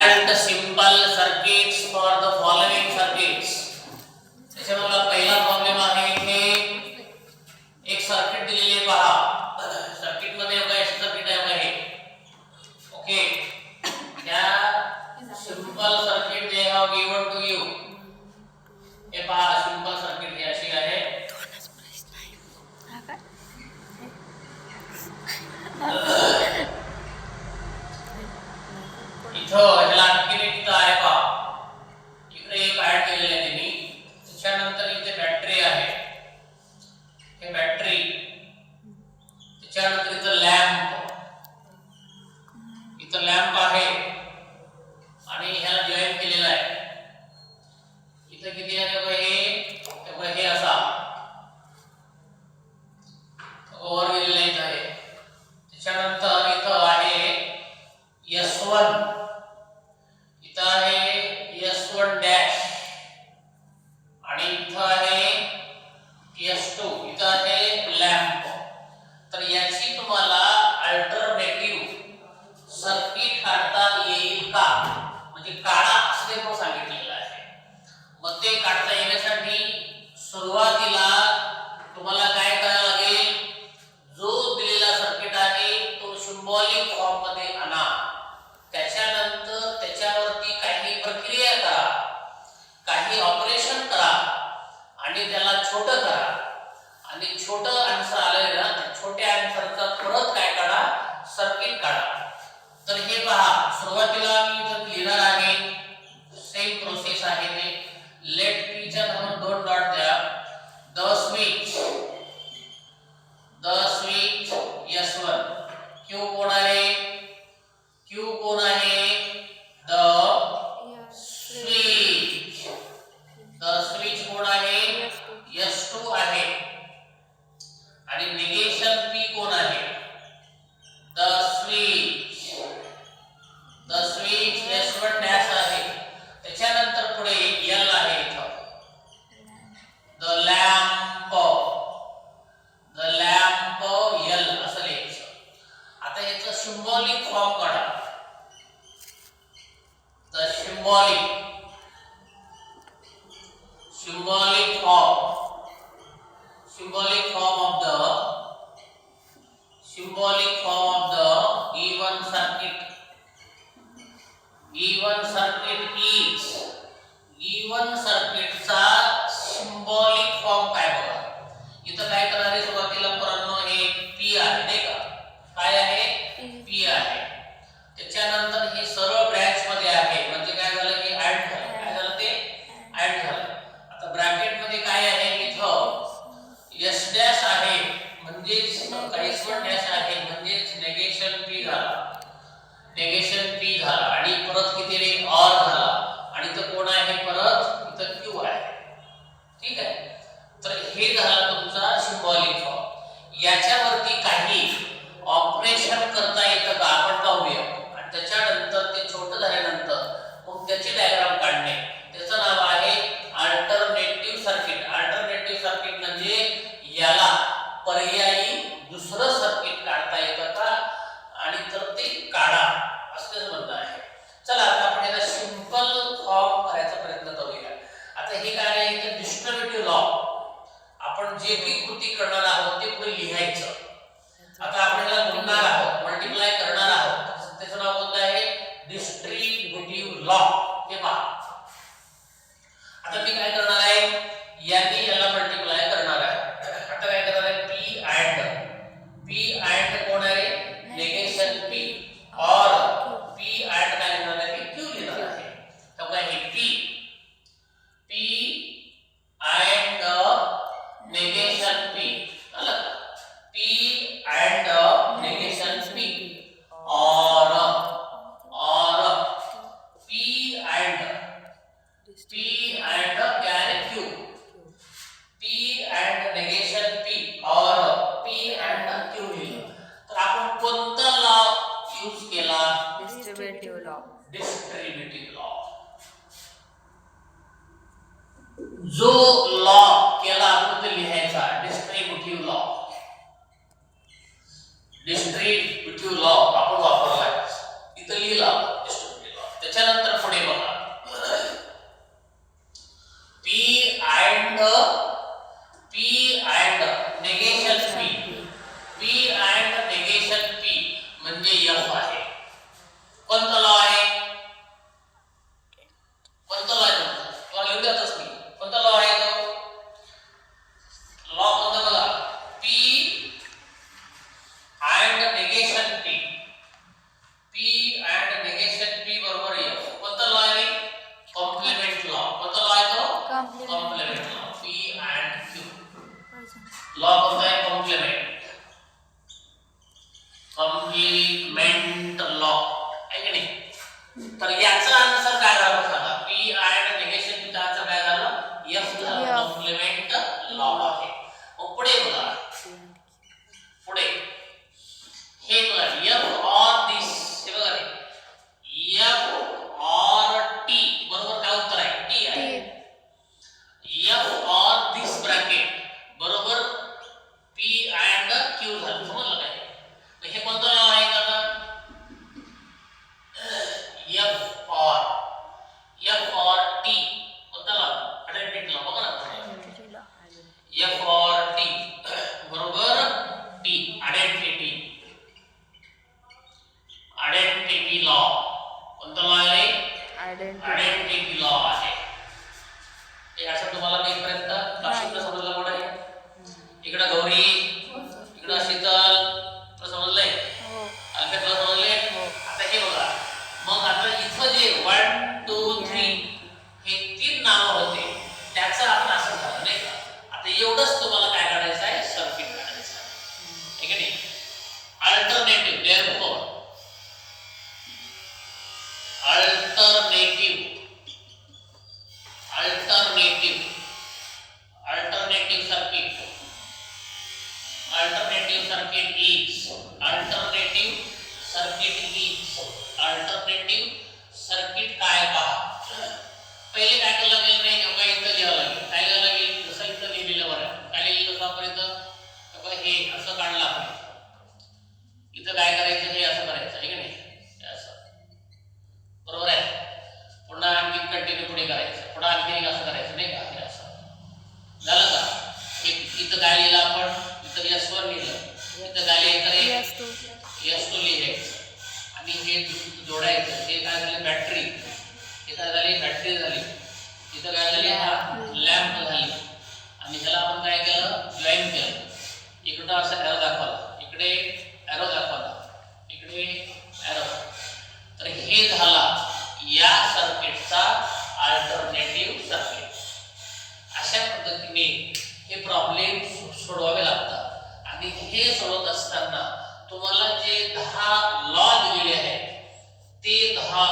and the simple circuits for the following circuits. त्याच्यामध्ये पहिला problem आहे इथे एक सर्किट दिलेली आहे पहा. सर्किट मध्ये काय सर्किट आहे बघा हे. ओके, त्या simple circuit they have given to you. हे पहा सिंपल सर्किट ही अशी आहे. इथं ह्याला आणखीन एक आहे पहा. इकडे एक ऍड केलेलं आहे त्यांनी. त्याच्यानंतर इथे बॅटरी आहे. हे बॅटरी, त्याच्यानंतर इथं लॅम्प, इथं लॅम्प आहे आणि ह्याला जॉईन केलेलं आहे. इथं किती आहे बघा हे असा ओव्हर गेलेलं इथं आहे. त्याच्यानंतर इथं आहे S1, इथं आहे S1 डॅश आणि इथं आहे S2, इथं आहे लॅम्प. तर याची तुम्हाला अल्टरनेटिव्ह सर्किट काढता येईल का, म्हणजे काढा असले म्हणून सांगितलेलं आहे. मग ते काढता येण्यासाठी सुरुवातीला तुम्हाला काय करायला लागेल, जो दिलेला सर्किट आहे तो सिंबॉलिक फॉर्म मध्ये आणा. त्याच्यानंतर त्याच्यावरती काही प्रक्रिया करा, काही ऑपरेशन करा आणि त्याला छोटं करा. आणि छोटं आन्सर आलंय ना, त्या छोट्या आन्सरचा परत काय काढा, सर्किट काढा. तर हे पहा, सुरुवातीला मी इथं लिहिणार आहे, सेम प्रोसेस आहे ते. लेट पी च्या धरून दोन डॉट द्या. द स्विच S1, क्यू कोण आहे, क्यू कोण आहे, द स्विच, द स्विच कोण आहे, S2 आहे. आणि निगेशन P कोण आहे, the switch, the switch S1 dash आहे. त्याच्यानंतर पुढे L आहे इथं, the lamp, the lamp L असं लिहायचं. आता याचं सिंबॉलिक फॉर्म काढा. The symbolic form, symbolic form of the given circuit. Given circuit चा symbolic form काय बघा. इथं काय करणार आहे, सुरुवातीला पुरांनो हे P आहे नाही का, काय आहे, P आहे. त्याच्यानंतर हे सरळ ब्रॅकेट मध्ये आहे, म्हणजे काय झालं की ऍड झालं. काय झालं ते ऍड झालं. आता ब्रॅकेट मध्ये काय आहे, इथं S डॅश आहे म्हणजेच S1 डॅश आहे म्हणजेच निगेशन P झाला, निगेशन P झाला. आणि परत किती रे, OR झाला. आणि इथं कोण आहे, परत इथं Q आहे. ठीक आहे. तर हे झालं तुमचा सिंबॉलिक फॉर्म. याच्यावरती काही ऑपरेशन करता येतं का आपण पाहूया. आणि त्याच्यानंतर ते छोटं झाल्यानंतर मग त्याची डायग्राम काढणे. त्याचं नाव आहे अल्टरनेटिव्ह सर्किट. अल्टरनेटिव्ह सर्किट म्हणजे याला पर्यायी दुसरं सर्किट काढता येतं का, आणि तर ते काढा असंच म्हणणं आहे. चला आता आपण याला सिंपल फॉर्म करायचा प्रयत्न करूया. आता हे काय आहे, इथे डिस्ट्रीब्युटिव्ह लॉ. आपण जे काही कृती करणार आहोत ते पुढे लिहायचं. आता आपण याला गुणणार आहोत, मल्टिप्लाय करणार आहोत. त्याचं नाव कोणतं आहे, डिस्ट्रीब्युटिव्ह लॉ. हे पहा, आता मी काय करणार आहे, यांनी याला मल्टिप्लाय करणार आहे. आता काय करणार आहे, P अँड कोण आहे, निगेशन P, और P अँड काय लिहिणार आहे, Q लिहिणार आहे. तर काय हे P अँड निगेशन P, आलं का, P अँड निगेशन P, और P अँड क्या है, Q, P and negation P और P अँड Q लिहिलं. तर आपण कोणता लॉ यूज केला, डिस्ट्रीब्युटिव्ह लॉ. Distributive law. जो लॉ केला आपण ते लिहायचा, डिस्ट्रीब्युटिव्ह लॉ. डिस्ट्रीब्युटिव्ह लॉ आपण वापरला, इथं लिहिला डिस्ट्रीब्युटिव्ह लॉ. त्याच्यानंतर पुढे बघा P and negation P and negation P म्हणजे F आहे. कोणता लॉ आहे? कोणता लॉ आहे? तुम्हाला लिहून द्याच मी. कोणता लॉ आहे तो? लॉ कोणता बघा? P and negation P. P and negation P बरोबर F. कोणता लॉ आहे? Complement law. कोणता लॉ आहे तो? Complement law. P and Q. Law कोणता आहे? कॉम्प्लिमेंट लॉ आहे की नाही? तर याचा आन्सर काय झाला सांगा? P and negation P चा आन्सर काय झाला? F झाला. कॉम्प्लिमेंट लॉ आहे. मग पुढे बघा. पुढे हे बघा F or this. हे बघा रे. F or T बरोबर काय उत्तर आहे? T आहे. F or this bracket बरोबर P and Q झालं. समजलं काय? मग हे कोणता लॉ आहे का? F or T कोणता लॉ? आयडेंटिटी लॉ बघा ना. F or T बरोबर T आयडेंटिटी लॉ. कोणता लॉ आहे? आयडेंटिटी लॉ आहे. हे असं तुम्हाला इथपर्यंत लक्षात समजलं कोण आहे? इकडे गौरी, इकडे शीतल, तुला समजलंय? अल्फा तुला समजले? आता हे बघा. मग आता इथं जे 1 2 3 हे तीन नाव होते त्याचं आपण असं झालं नाही का? आता एवढंच तुम्हाला काय काढायचं आहे? सर्किट काढायचं आहे. ठीक आहे नाही? अल्टरनेटिव्ह देअरफॉर अल्टरनेटिव्ह सर्किट काय पहा. पहिले काय करायला लागेल नाही का? इथं लिहावं लागेल. काय लिहावं लागेल? जसं इथं लिहिलेलं बरं. काय लिहिलं आपण इथं? हे असं काढलं आपण. इथं काय करायचं? हे असं करायचं आहे की नाही? असं बरोबर आहे. पुन्हा आणखी कंटिन्यू पुढे करायचं. पुन्हा आणखी असं करायचं नाही का? हे असं झालं का? इथं काय लिहिलं आपण? इथं S1 लिहिलं. इथं काय लिहायचं? S2 लिहायचं. आणि हे जोडायचं. हे काय झालं? बॅटरी. हे काय झाली? बॅटरी झाली. इथं काय झाली? हा लॅम्प झाली. आणि ह्याला आपण काय केलं? जॉईन केलं. इकडं असं एरो दाखवला, इकडे एरो दाखवला, इकडे एरो. तर हे झाला या सर्किटचा अल्टरनेटिव्ह सर्किट. अशा पद्धतीने हे प्रॉब्लेम सोडवावे लागतात. आणि हे सोडवत असताना तुम्हाला जे 10 लॉ दिलेले आहेत ते 10